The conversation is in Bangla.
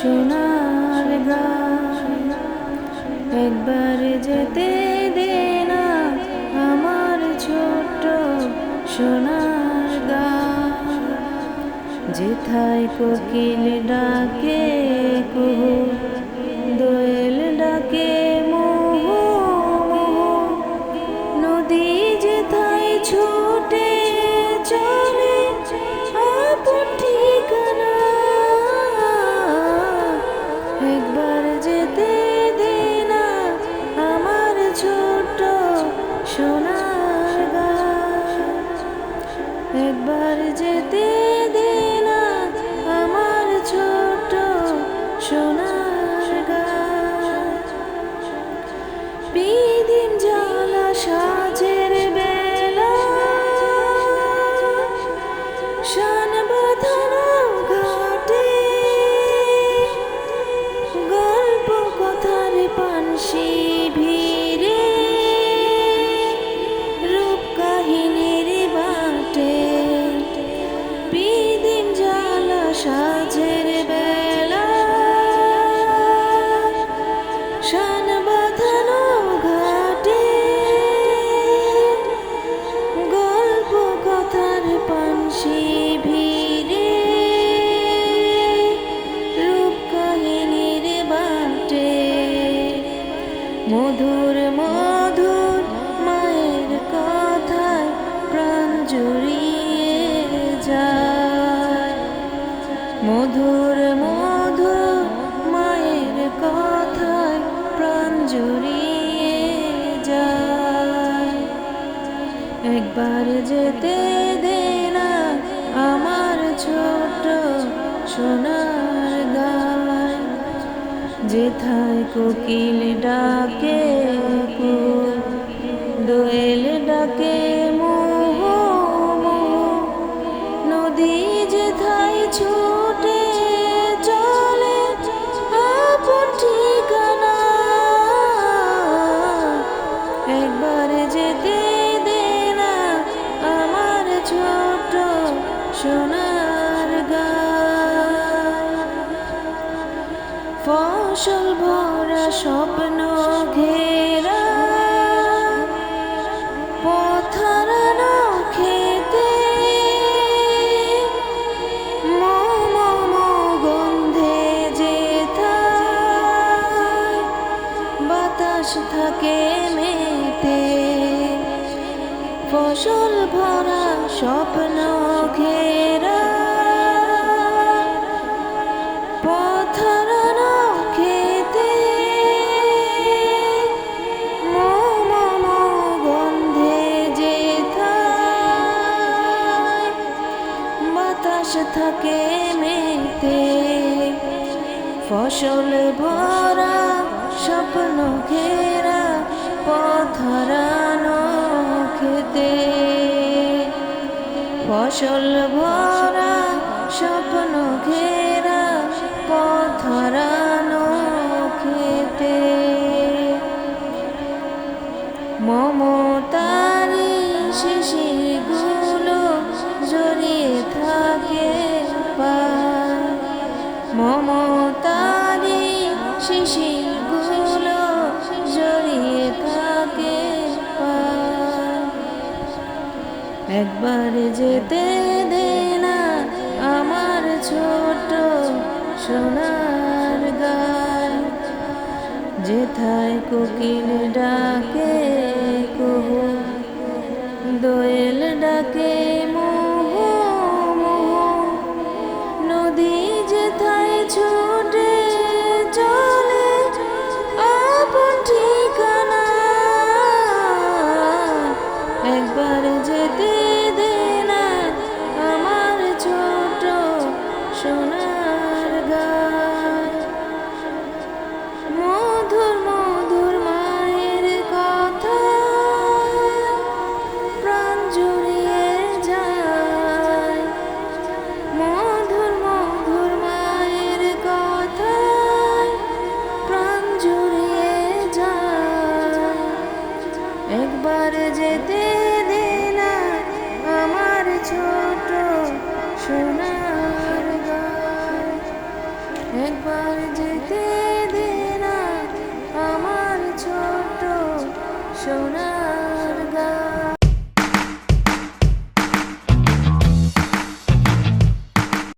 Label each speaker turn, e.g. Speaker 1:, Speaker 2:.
Speaker 1: সোনার গান। একবার যেতে দে না আমার ছোট্ট সোনার গান। যেথায় কোকিল ডাকে কুহু, দোয়েল ডাকে মোহো মোহো, নদী যেথায় ছুটে চলে আপন ঠিকানা। একবার যেতে দে না আমার ছোট্ট সোনার গান। একবার যেতে দে না আমার ছোট্ট সোনার গান। বিদিন জ্বালা সাজের বেলা, শান বাঁধানো ঘাটে, গল্প কথার পানসি ভিড়ে, রূপ কাহিনীর বাটে। বিদিন জ্বালা সাজের বেলা, শান বাঁধানো ঘাটে, গল্প কথার পানসি ভিড়ে, রূপ কাহিনীর বাটে। মধুর মধুর মায়ের কথায় প্রাণ জুড়িয়ে যায়। মধুর মধুর মায়ের কথায় প্রাণ জুড়িয়ে যায়। একবার যেতে দে না আমার ছোট্ট সোনার গান। যেথায় কোকিল ডাকে কুহু, দোয়েল ডাকে মোহো মোহো, নদী যেথায় ছুটে চলে আপন ঠিকানা। একবার যেতে দে না আমার ছোট্ট সোনার গান। ফসল ভরা স্বপ্ন ঘেরা পথ হারানো খেতে, মোম গন্ধে যেথায় বাতাস থাকে মেতে। ফসল ভরা স্বপ্ন ঘেরা পথ হারানো খেতে, মোম গন্ধে যেথায় বাতাস থাকে মেতে। ফসল ভরা স্বপ্ন ঘেরা পথ হারানো খেতে। ফসল ভরা স্বপ্ন ঘেরা পথ হারানো খেতে। মমতারি শিশিরগুলো জড়িয়ে থাকে পায়। মমতারি শিশিরগুলো জড়িয়ে থাকে পায়। একবার যেতে দে না আমার ছোট্ট সোনার গান। যেথায় কোকিল ডাকে কুহু, দোয়েল ডাকে মোহো মোহো, নদী যেথায় ছুটে চলে আপন ঠিকানা। একবার যেতে দে না আমার ছোট্ট সোনার গান। মধুর মধুর মায়ের কথা প্রাণ জুড়িয়ে যায়। মধুর মধুর মায়ের কথা প্রাণ জুড়িয়ে যায়। একবার যেতে দে না আমার ছোট সোনার গান। একবার যেতে দে না আমার ছোট সোনা